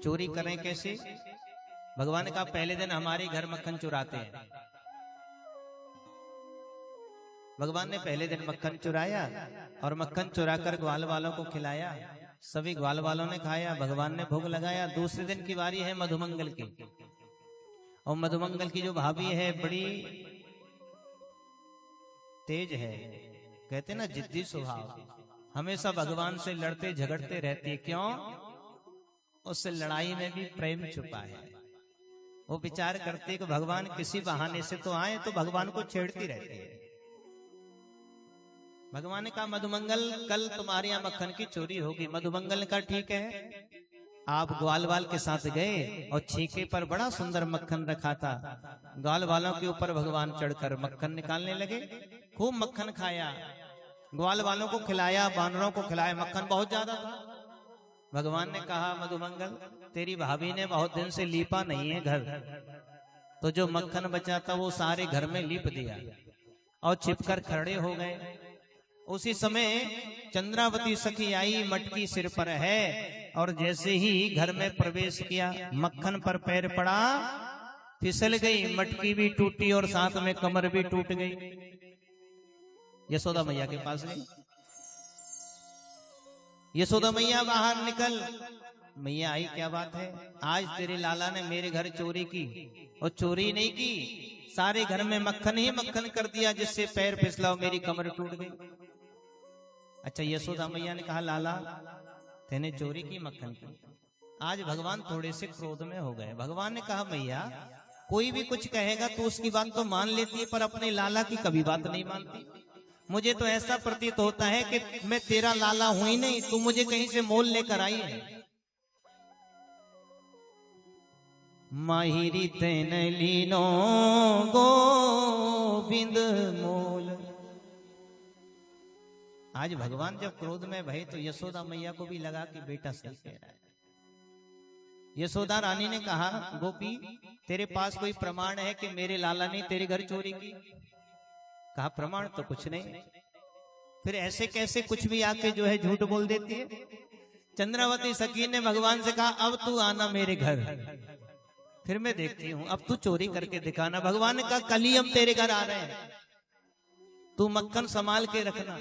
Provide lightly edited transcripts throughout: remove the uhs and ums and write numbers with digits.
चोरी करें कैसे? भगवान ने कहा पहले दिन हमारे घर मक्खन चुराते हैं। भगवान ने पहले दिन मक्खन चुराया और मक्खन चुराकर ग्वाल वालों को खिलाया। सभी ग्वाल वालों ने खाया, भगवान ने भोग लगाया। दूसरे दिन की बारी है मधुमंगल की, और मधुमंगल की जो भाभी है बड़ी तेज है, कहते ना जिद्दी स्वभाव, हमेशा भगवान से लड़ते झगड़ते रहती है। क्यों? उससे लड़ाई में भी प्रेम छुपा है। वो विचार करते कि भगवान किसी बहाने से तो आए, तो भगवान को छेड़ती रहती है। भगवान ने कहा मधुमंगल कल तुम्हारे यहाँ मक्खन की चोरी होगी। मधुमंगल ने कहा ठीक है। आप ग्वाल वाल के साथ गए और छीके पर बड़ा सुंदर मक्खन रखा था। ग्वाल वालों के ऊपर भगवान चढ़कर मक्खन निकालने लगे। खूब मक्खन खाया, ग्वाल वालों को खिलाया, बानरों को खिलाया। मक्खन बहुत ज्यादा था। भगवान ने कहा मधुमंगल तेरी भाभी ने बहुत दिन से लीपा नहीं है घर, तो जो मक्खन बचा था वो सारे घर में लीप दिया और छिपकर खड़े हो गए। उसी समय चंद्रावती सखी आई, मटकी सिर पर है, और जैसे ही घर में प्रवेश किया मक्खन पर पैर पड़ा, फिसल गई, मटकी भी टूटी और साथ में कमर भी टूट गई। यशोदा मैया के पास गई। यशोदा मैया बाहर निकल। मैया आई क्या बात है? आज तेरे लाला ने मेरे घर चोरी की, और चोरी नहीं की, सारे घर में मक्खन ही मक्खन कर दिया, जिससे पैर फिसला और मेरी कमर टूट गई। अच्छा, यशोदा मैया ने कहा लाला तेने चोरी की मक्खन की। आज भगवान थोड़े से क्रोध में हो गए। भगवान ने कहा मैया कोई भी कुछ कहेगा तो उसकी बात तो मान लेती है, पर अपने लाला की कभी बात नहीं मानती। मुझे तो ऐसा प्रतीत होता है कि मैं तेरा लाला हूं ही नहीं, तू मुझे कहीं से मोल लेकर आई है। माहिरी तेन लीनो गोविंद मोल। आज भगवान जब क्रोध में भये तो यशोदा मैया को भी लगा कि बेटा सही कह रहा है। यशोदा रानी ने कहा गोपी तेरे पास कोई प्रमाण है कि मेरे लाला ने तेरे घर चोरी की? कहा प्रमाण तो कुछ नहीं। फिर ऐसे कैसे कुछ भी आके जो है झूठ बोल देती है? चंद्रावती सखी ने भगवान से कहा अब तू आना मेरे घर, फिर मैं देखती हूं, अब तू चोरी करके दिखाना। भगवान ने कहा कल ही हम तेरे घर आ रहे हैं, तू मक्खन संभाल के रखना।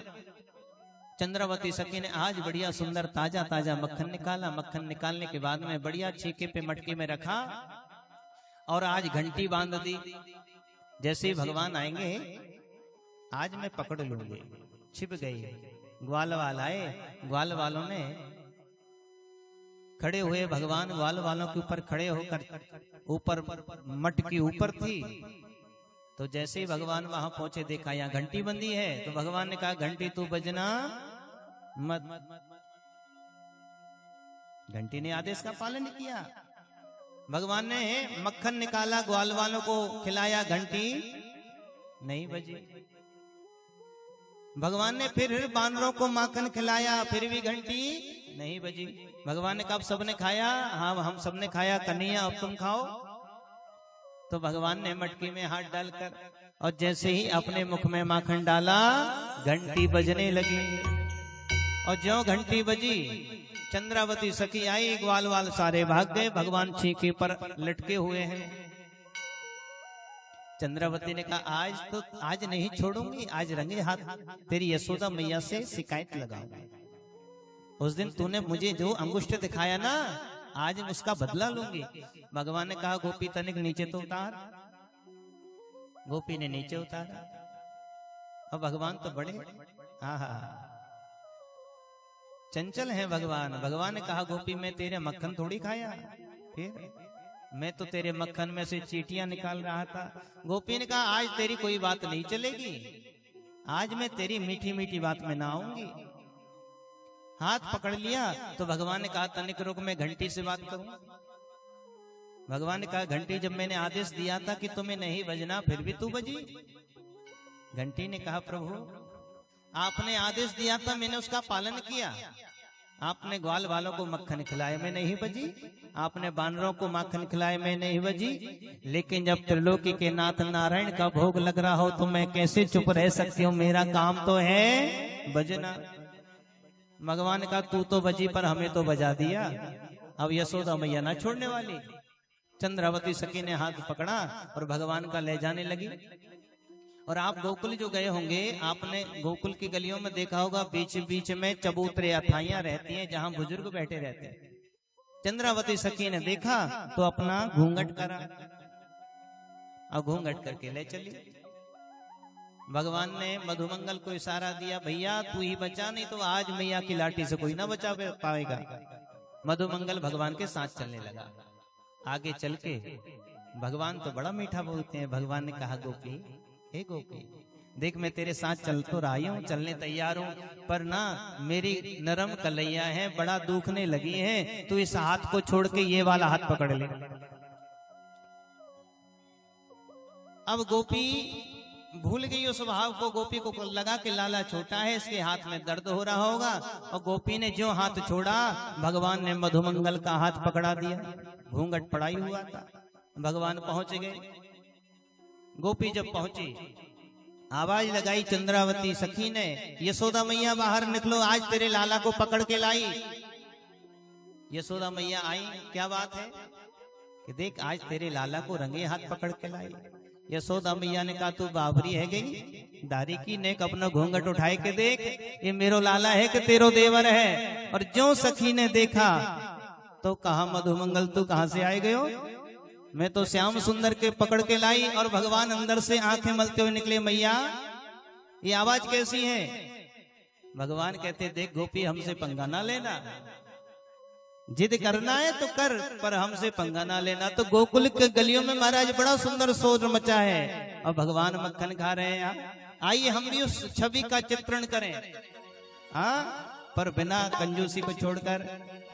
चंद्रावती सखी ने आज बढ़िया सुंदर ताजा ताजा मक्खन निकाला। मक्खन निकालने के बाद में बढ़िया छीके पे मटके में रखा और आज घंटी बांध दी। जैसे ही भगवान आएंगे आज मैं पकड़ लूंगी। छिप गई। ग्वाल वाल आए, ग्वाल वालों ने खड़े हुए, भगवान ग्वाल वालों के ऊपर खड़े होकर, ऊपर मटकी ऊपर थी, तो जैसे ही भगवान वहां पहुंचे देखा यहाँ घंटी बंदी है, तो भगवान ने कहा घंटी तू बजना मत। घंटी ने आदेश का पालन किया। भगवान ने मक्खन निकाला, ग्वाल वालों को खिलाया, घंटी नहीं बजी। भगवान ने फिर बानरों को माखन खिलाया, फिर भी घंटी नहीं बजी। भगवान ने कहा सबने खाया? हाँ हम सबने खाया। कन्हैया अब तुम खाओ। तो भगवान ने मटकी में हाथ डालकर और जैसे ही अपने मुख में माखन डाला घंटी बजने लगी। और ज्यों घंटी बजी चंद्रावती सखी आई, ग्वाल वाल सारे भाग गए। भगवान छीके पर लटके हुए हैं। चंद्रावती ने कहा आज नहीं छोड़ूंगी, आज रंगे हाथ तेरी यशोदा मैया से शिकायत लगाऊंगी। उस दिन तूने मुझे जो अंगुष्ठ दिखाया ना, आज उसका बदला लूंगी। भगवान ने कहा गोपी तनिक नीचे तो उतार। गोपी ने नीचे उतारा। और भगवान तो बड़े चंचल है भगवान। भगवान ने कहा गोपी मैं तेरे मक्खन थोड़ी खाया, फिर मैं तो तेरे मक्खन में से चींटियां निकाल रहा था। गोपी ने कहा आज तेरी कोई बात नहीं चलेगी, आज मैं तेरी मीठी मीठी बात में ना आऊंगी। हाथ पकड़ लिया तो भगवान ने कहा तनिक रुक, मैं घंटी से बात करूं। भगवान ने कहा घंटी जब मैंने आदेश दिया था कि तुम्हें नहीं बजना, फिर भी तू बजी। घंटी ने कहा प्रभु आपने आदेश दिया था, मैंने उसका पालन किया। आपने ग्वाल वालों को मक्खन खिलाया, मैं नहीं बजी। आपने बानरों को मक्खन खिलाया, मैं नहीं बजी। लेकिन जब त्रिलोकी के नाथ नारायण का भोग लग रहा हो तो मैं कैसे चुप रह सकती हूँ? मेरा काम तो है बजना। भगवान का तू तो बजी पर हमें तो बजा दिया। अब यशोदा मैया ना छोड़ने वाली। चंद्रावती सखी ने हाथ पकड़ा और भगवान का ले जाने लगी। और आप गोकुल जो गए होंगे, आपने गोकुल की गलियों में देखा होगा, बीच बीच में चबूतरे अथाइयां रहती हैं जहां बुजुर्ग बैठे रहते हैं। चंद्रावती सखी ने देखा तो अपना घूंघट करा और घूंघट करके ले चली। भगवान ने मधुमंगल को इशारा दिया, भैया तू ही बचा, नहीं तो आज मैया की लाठी से कोई ना बचा पाएगा। मधुमंगल भगवान के साथ चलने लगा। आगे चल के भगवान तो बड़ा मीठा बोलते हैं। भगवान ने कहा, गोपी हे गोपी, देख मैं तेरे साथ चल तो रही हूँ, चलने तैयार हूँ, पर ना मेरी नरम कलैया है, बड़ा दुखने लगी है, तू इस हाथ को छोड़ के ये वाला हाथ पकड़ ले। अब गोपी भूल गई उस भाव को। गोपी को लगा कि लाला छोटा है, इसके हाथ में दर्द हो रहा होगा, और गोपी ने जो हाथ छोड़ा, भगवान ने मधुमंगल का हाथ पकड़ा दिया। घूंघट पड़ाई हुआ था। भगवान पहुंच गए। गोपी जब पहुंची, आवाज लगाई चंद्रावती सखी ने, यशोदा मैया बाहर निकलो, आज तेरे लाला को पकड़ के लाई। यशोदा मैया आई, क्या बात है कि देख आज तेरे लाला को रंगे हाथ पकड़ के लाई। यशोदा मैया ने कहा, तू बाबरी है गई दारी की, नेक अपना घूंघट उठाए के देख, ये मेरो लाला है कि तेरो देवर है। और जो सखी ने देखा तो कहा, मधुमंगल तू कहां से आए गयो? मैं तो श्याम सुंदर के पकड़ के लाई। और भगवान अंदर से आंखें मलते हुए निकले, मैया ये आवाज कैसी है? भगवान कहते, देख गोपी हमसे पंगा ना लेना, जिद करना है तो कर, पर हमसे पंगा ना लेना। तो गोकुल के गलियों में महाराज बड़ा सुंदर शोर मचा है और भगवान मक्खन खा रहे हैं। आइए हम भी उस छवि का चित्रण करें, हाँ, पर बिना कंजूसी को छोड़कर।